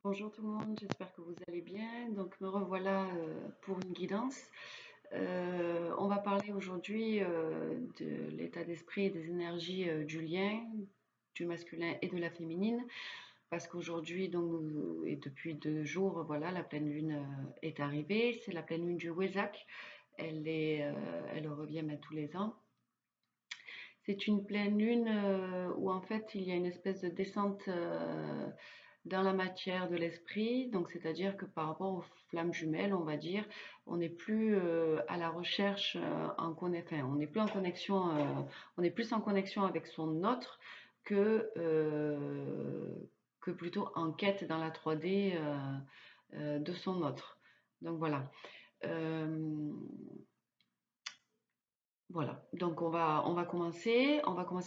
Bonjour tout le monde, j'espère que vous allez bien. Donc me revoilà pour une guidance. On va parler aujourd'hui de l'état d'esprit et des énergies du lien, du masculin et de la féminine, parce qu'aujourd'hui et depuis 2 jours, voilà, la pleine lune est arrivée. C'est la pleine lune du Wesak. Elle revient tous les ans. C'est une pleine lune où en fait il y a une espèce de descente dans la matière de l'esprit, donc c'est-à-dire que par rapport aux flammes jumelles, on va dire, on n'est plus à la recherche on n'est plus en connexion, on est plus en connexion avec son autre que, euh, que plutôt en quête dans la 3D de son autre. Donc voilà. Euh, voilà, donc on va commencer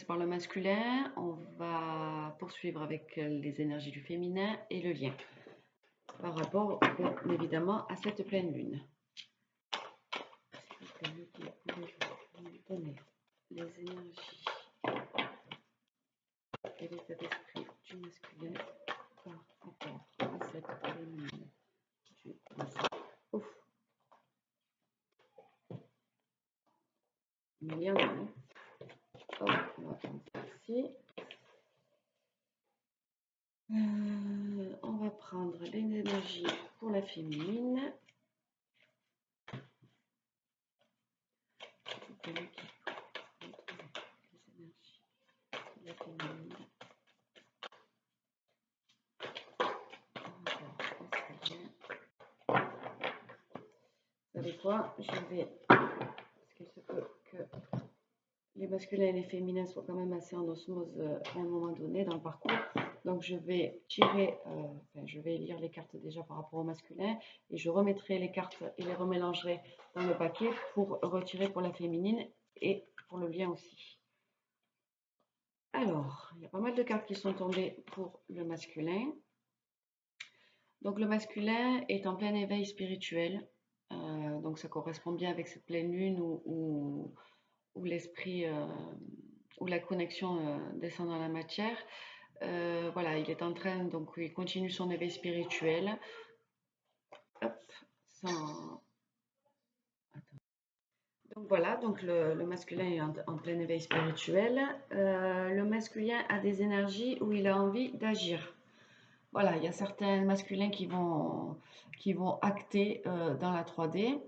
par le masculin, on va poursuivre avec les énergies du féminin et le lien par rapport bien évidemment à cette pleine lune. Pouvez-vous donner les énergies et l'état d'esprit du masculin par rapport à cette pleine lune du masculin? Ouf, mais il y en a un. Hop, on va commencer ici. On va prendre les énergies pour la féminine. Les énergies de la féminine. Vous savez quoi? Je vais, parce qu'il se peut que les masculins et les féminins soient quand même assez en osmose à un moment donné dans le parcours. Donc je vais je vais lire les cartes déjà par rapport au masculin et je remettrai les cartes et les remélangerai dans le paquet pour retirer pour la féminine et pour le lien aussi. Alors, il y a pas mal de cartes qui sont tombées pour le masculin. Donc le masculin est en plein éveil spirituel. Donc ça correspond bien avec cette pleine lune où l'esprit, où la connexion descend dans la matière. Voilà, il est en train, donc il continue son éveil spirituel. Hop, sans... Donc voilà, donc le masculin est en plein éveil spirituel. Le masculin a des énergies où il a envie d'agir. Voilà, il y a certains masculins qui vont acter dans la 3D.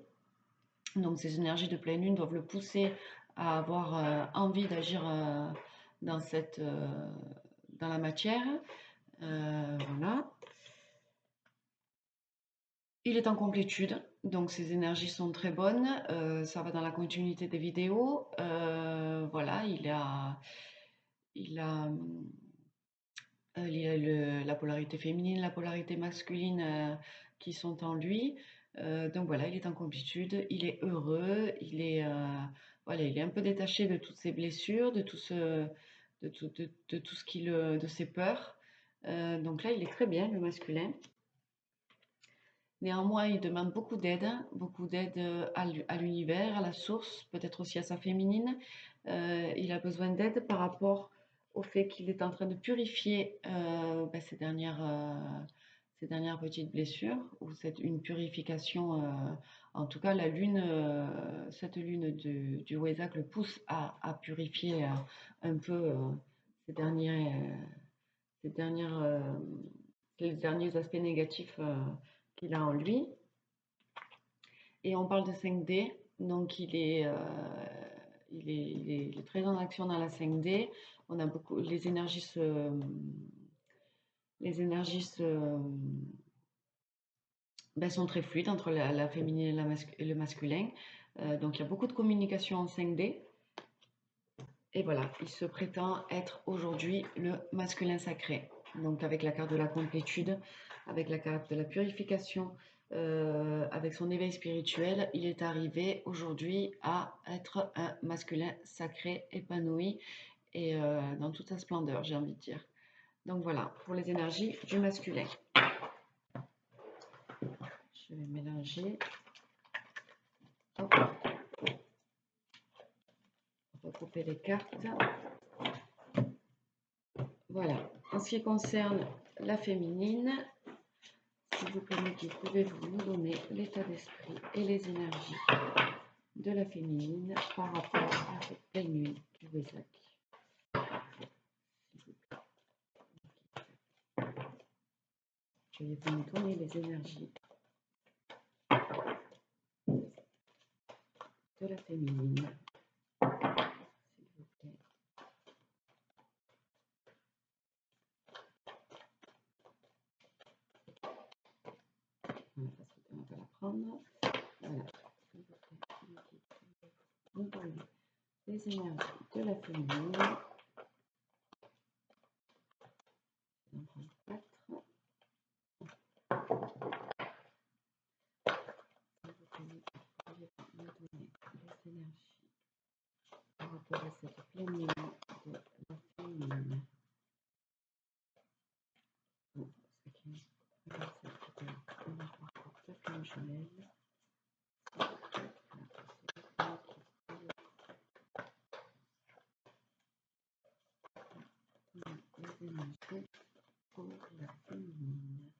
Donc ces énergies de pleine lune doivent le pousser à avoir envie d'agir dans dans la matière. Voilà. Il est en complétude, donc ses énergies sont très bonnes. Ça va dans la continuité des vidéos. Voilà, il a la polarité féminine, la polarité masculine qui sont en lui. Donc voilà, il est en complétude, il est heureux, voilà, il est un peu détaché de toutes ses blessures, de tout ce de ses peurs. Donc là, il est très bien, le masculin. Néanmoins, il demande beaucoup d'aide à l'univers, à la source, peut-être aussi à sa féminine. Il a besoin d'aide par rapport au fait qu'il est en train de purifier ses dernières petites blessures, ou une purification. En tout cas, cette lune du Wesak le pousse à purifier un peu ses ses dernières, les derniers aspects négatifs qu'il a en lui. Et on parle de 5D, donc il est très en action dans la 5D. On a beaucoup, les énergies sont très fluides entre la féminine et le masculin. Donc il y a beaucoup de communication en 5D. Et voilà, il se prétend être aujourd'hui le masculin sacré. Donc avec la carte de la complétude, avec la carte de la purification, avec son éveil spirituel, il est arrivé aujourd'hui à être un masculin sacré, épanoui et dans toute sa splendeur, j'ai envie de dire. Donc voilà, pour les énergies du masculin. Je vais mélanger. Hop. Regrouper les cartes. Voilà. En ce qui concerne la féminine, s'il vous plaît, mes guides, pouvez-vous nous donner l'état d'esprit et les énergies de la féminine par rapport à cette pleine lune du Wesak? Je vais vous donner les énergies de la féminine, s'il vous plaît. Voilà, parce qu'on va la prendre. Voilà, s'il vous plaît, vous donner les énergies de la féminine. On va prendre 4. Vous pouvez me donner les énergies par rapport à cette pleine lune de la féminine. Bon, c'est qui on va voir peut-être une jumelle. Les énergies pour la féminine.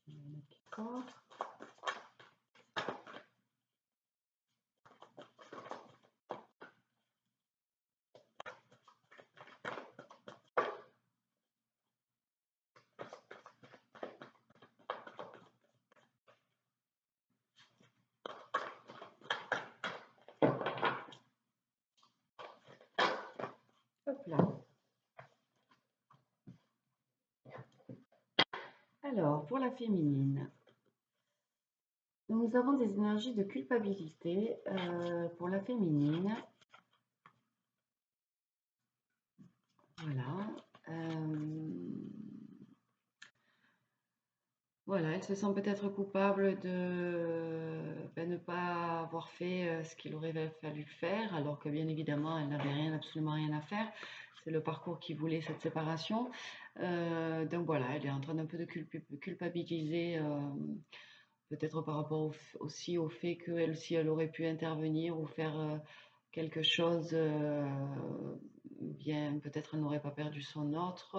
Il y en a qui sortent. Hop là. Alors, pour la féminine, nous avons des énergies de culpabilité pour la féminine. Voilà. Voilà, elle se sent peut-être coupable de ne pas avoir fait ce qu'il aurait fallu faire, alors que bien évidemment, elle n'avait absolument rien à faire. C'est le parcours qui voulait cette séparation. Donc voilà, elle est en train d'un peu de culpabiliser, peut-être par rapport aussi au fait qu'elle aussi, elle aurait pu intervenir ou faire quelque chose bien, peut-être elle n'aurait pas perdu son autre,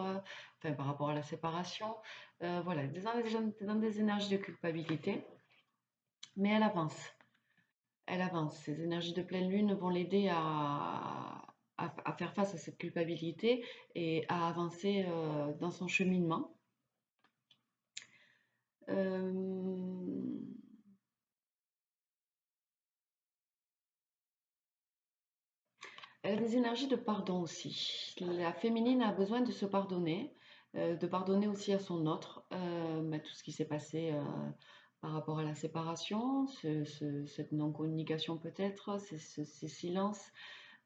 enfin par rapport à la séparation. Voilà, dans des énergies de culpabilité, mais elle avance. Elle avance. Ces énergies de pleine lune vont l'aider à faire face à cette culpabilité et à avancer dans son cheminement. Elle a des énergies de pardon aussi. La féminine a besoin de se pardonner, de pardonner aussi à son autre, tout ce qui s'est passé par rapport à la séparation, cette non-communication peut-être, ces silences.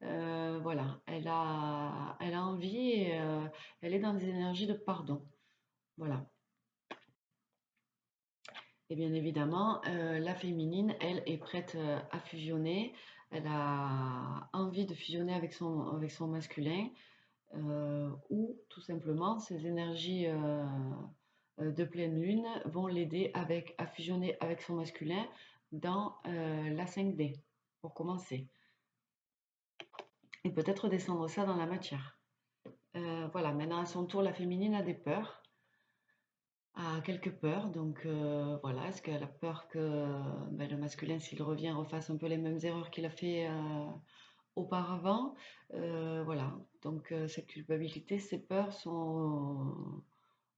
Voilà, elle a envie et elle est dans des énergies de pardon. Voilà. Et bien évidemment, la féminine, elle, est prête à fusionner. Elle a envie de fusionner avec son masculin. Ou tout simplement ces énergies de pleine lune vont l'aider à fusionner avec son masculin dans la 5D pour commencer et peut-être descendre ça dans la matière. Voilà, maintenant à son tour la féminine a des peurs, a quelques peurs, donc voilà, est-ce qu'elle a peur que le masculin, s'il revient, refasse un peu les mêmes erreurs qu'il a fait auparavant? Voilà, donc cette culpabilité, ces peurs sont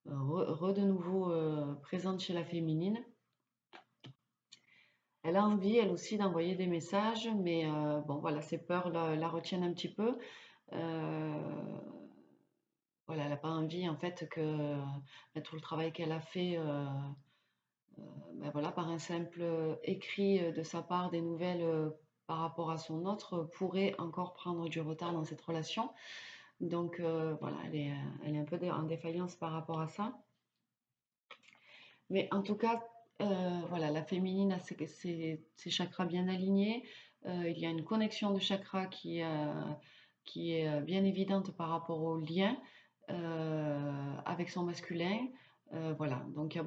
de nouveau présentes chez la féminine. Elle a envie, elle aussi, d'envoyer des messages, mais bon, voilà, ces peurs la retiennent un petit peu. Voilà, elle n'a pas envie, en fait, que tout le travail qu'elle a fait, voilà, par un simple écrit de sa part, des nouvelles par rapport à son autre, pourrait encore prendre du retard dans cette relation. Donc voilà, elle est un peu en défaillance par rapport à ça. Mais en tout cas, voilà, la féminine a ses chakras bien alignés. Il y a une connexion de chakras qui est bien évidente par rapport au lien avec son masculin. Voilà, donc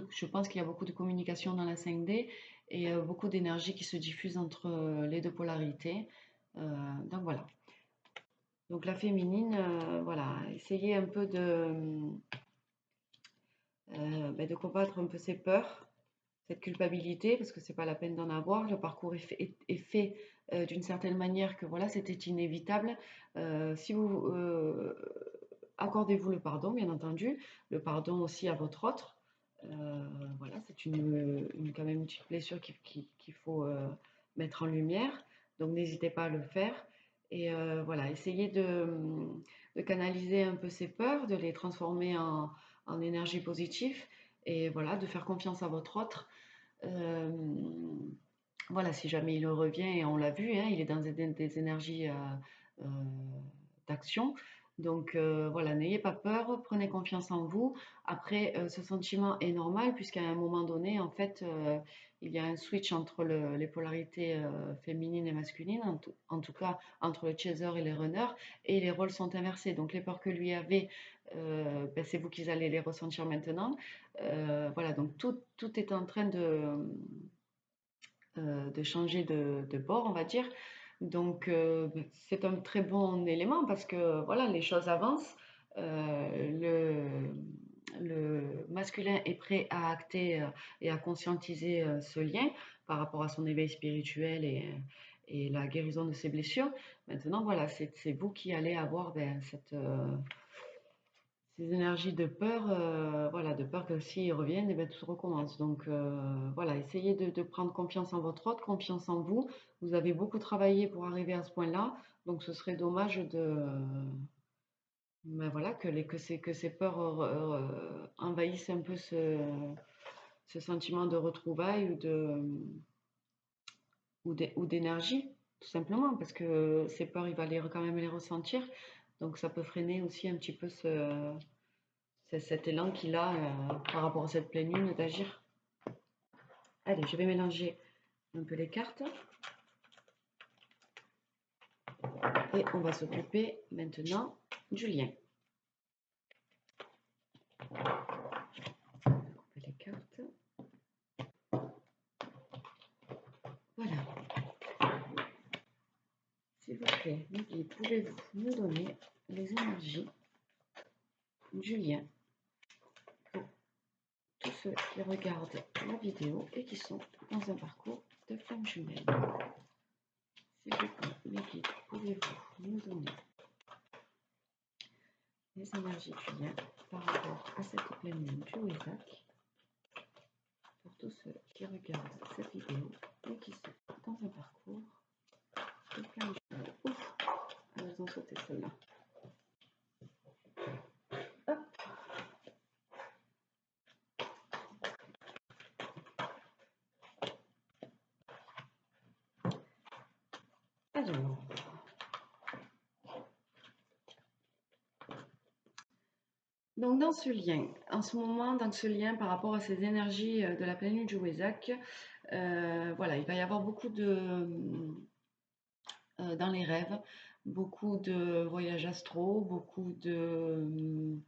je pense qu'il y a beaucoup de communication dans la 5D et beaucoup d'énergie qui se diffuse entre les deux polarités. Donc voilà. Donc la féminine, voilà, essayez un peu de combattre un peu ses peurs, cette culpabilité, parce que c'est pas la peine d'en avoir. Le parcours est fait d'une certaine manière que voilà, c'était inévitable. Si vous accordez-vous le pardon, bien entendu, le pardon aussi à votre autre. Voilà, c'est quand même une petite blessure qu'il faut mettre en lumière. Donc n'hésitez pas à le faire. Et voilà, essayez de canaliser un peu ces peurs, de les transformer en énergie positive et voilà, de faire confiance à votre autre. Euh, voilà, si jamais il revient, et on l'a vu, hein, il est dans des énergies euh, d'action. Donc voilà, n'ayez pas peur, prenez confiance en vous. Après, ce sentiment est normal puisqu'à un moment donné, en fait, il y a un switch entre les polarités féminines et masculines, en tout cas entre le chaser et les runners, et les rôles sont inversés. Donc les peurs que lui avait, ben, c'est vous qui allez les ressentir maintenant. Voilà, donc tout est en train de changer de bord, on va dire. Donc, c'est un très bon élément parce que voilà, les choses avancent. Le masculin est prêt à acter et à conscientiser ce lien par rapport à son éveil spirituel et la guérison de ses blessures. Maintenant, voilà, c'est vous qui allez avoir ben, ces énergies de peur, voilà, de peur que s'ils reviennent, eh ben, tout recommence. Donc voilà, essayez de prendre confiance en votre autre, confiance en vous. Vous avez beaucoup travaillé pour arriver à ce point-là, donc ce serait dommage ben voilà, que ces peurs envahissent un peu ce sentiment de retrouvailles ou d'énergie, tout simplement, parce que ces peurs, il va quand même les ressentir. Donc ça peut freiner aussi un petit peu c'est cet élan qu'il a par rapport à cette pleine lune d'agir. Allez, je vais mélanger un peu les cartes. Et on va s'occuper maintenant du lien. Couper les cartes. Voilà. S'il vous plaît, mes guides, pouvez-vous nous donner les énergies du lien pour tous ceux qui regardent la vidéo et qui sont dans un parcours de flamme jumelle? S'il vous plaît, mes guides, pouvez-vous nous donner les énergies du lien par rapport à cette pleine lune du Wesak pour tous ceux qui regardent cette vidéo et qui sont dans un parcours de flamme jumelle? Ouf, elles ont sauté celle-là. Hop. Alors, donc dans ce lien, en ce moment, dans ce lien par rapport à ces énergies de la pleine lune du Wesak, voilà, il va y avoir beaucoup dans les rêves, beaucoup de voyages astraux, beaucoup de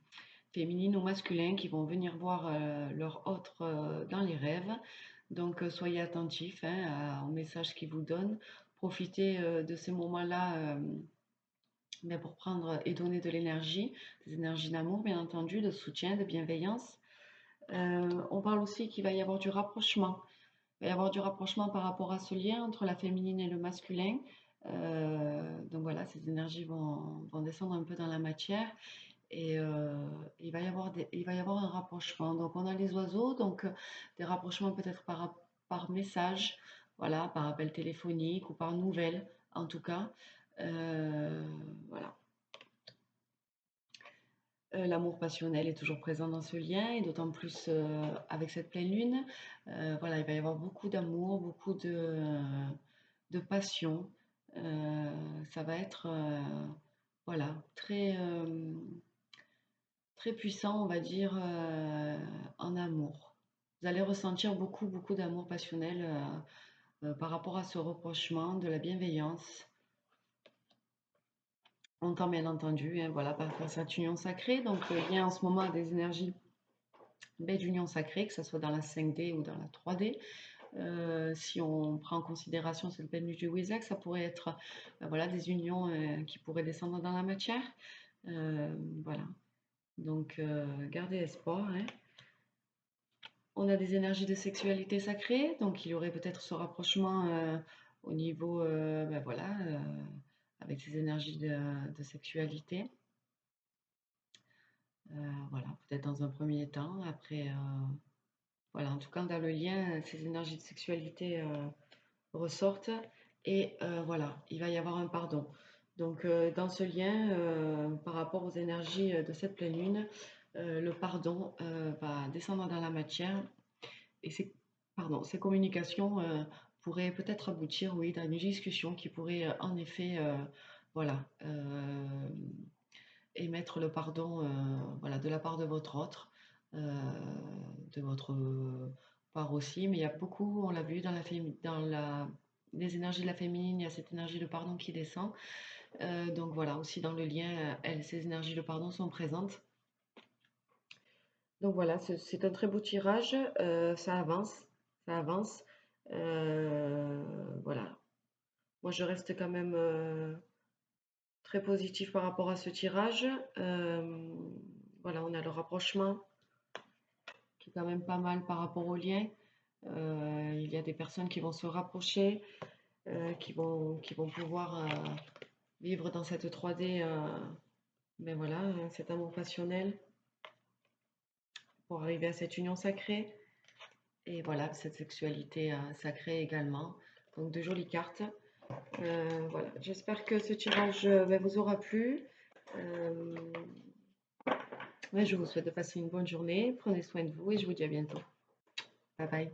féminines ou masculins qui vont venir voir leur autre dans les rêves. Donc soyez attentifs hein, aux messages qu'ils vous donnent. Profitez de ces moments-là mais pour prendre et donner de l'énergie, des énergies d'amour, bien entendu, de soutien, de bienveillance. On parle aussi qu'il va y avoir du rapprochement. Il va y avoir du rapprochement par rapport à ce lien entre la féminine et le masculin. Donc voilà, ces énergies vont descendre un peu dans la matière et il va y avoir un rapprochement. Donc on a les oiseaux, donc des rapprochements peut-être par message, voilà, par appel téléphonique ou par nouvelle en tout cas. Voilà. L'amour passionnel est toujours présent dans ce lien et d'autant plus avec cette pleine lune. Voilà, il va y avoir beaucoup d'amour, beaucoup de passion. Ça va être voilà, très puissant, on va dire, en amour. Vous allez ressentir beaucoup d'amour passionnel par rapport à ce rapprochement, de la bienveillance. On tend bien entendu, hein, voilà, par faire cette union sacrée. Donc, il y a en ce moment des énergies d'union sacrée, que ce soit dans la 5D ou dans la 3D. Si on prend en considération cette pleine lune du Wizard, ça pourrait être voilà, des unions qui pourraient descendre dans la matière. Euh, voilà. Donc, gardez espoir, hein. On a des énergies de sexualité sacrée, donc il y aurait peut-être ce rapprochement au niveau, ben voilà, avec ces énergies de sexualité. Voilà, peut-être dans un premier temps. Après, voilà, en tout cas, dans le lien, ces énergies de sexualité ressortent. Et voilà, il va y avoir un pardon. Donc, dans ce lien, par rapport aux énergies de cette pleine lune, le pardon va descendre dans la matière et ces communications pourraient peut-être aboutir, oui, dans une discussion qui pourrait en effet, voilà, émettre le pardon, voilà, de la part de votre autre, de votre part aussi. Mais il y a beaucoup, on l'a vu les énergies de la féminine, il y a cette énergie de pardon qui descend. Donc voilà, aussi dans le lien, ces énergies de pardon sont présentes. Donc voilà, c'est un très beau tirage. Ça avance, ça avance. Voilà. Moi, je reste quand même très positif par rapport à ce tirage. Voilà, on a le rapprochement qui est quand même pas mal par rapport au lien. Il y a des personnes qui vont se rapprocher, qui vont pouvoir vivre dans cette 3D, mais voilà, cet amour passionnel pour arriver à cette union sacrée. Et voilà, cette sexualité sacrée également. Donc de jolies cartes. Voilà, j'espère que ce tirage vous aura plu. Ouais, je vous souhaite de passer une bonne journée. Prenez soin de vous et je vous dis à bientôt. Bye bye.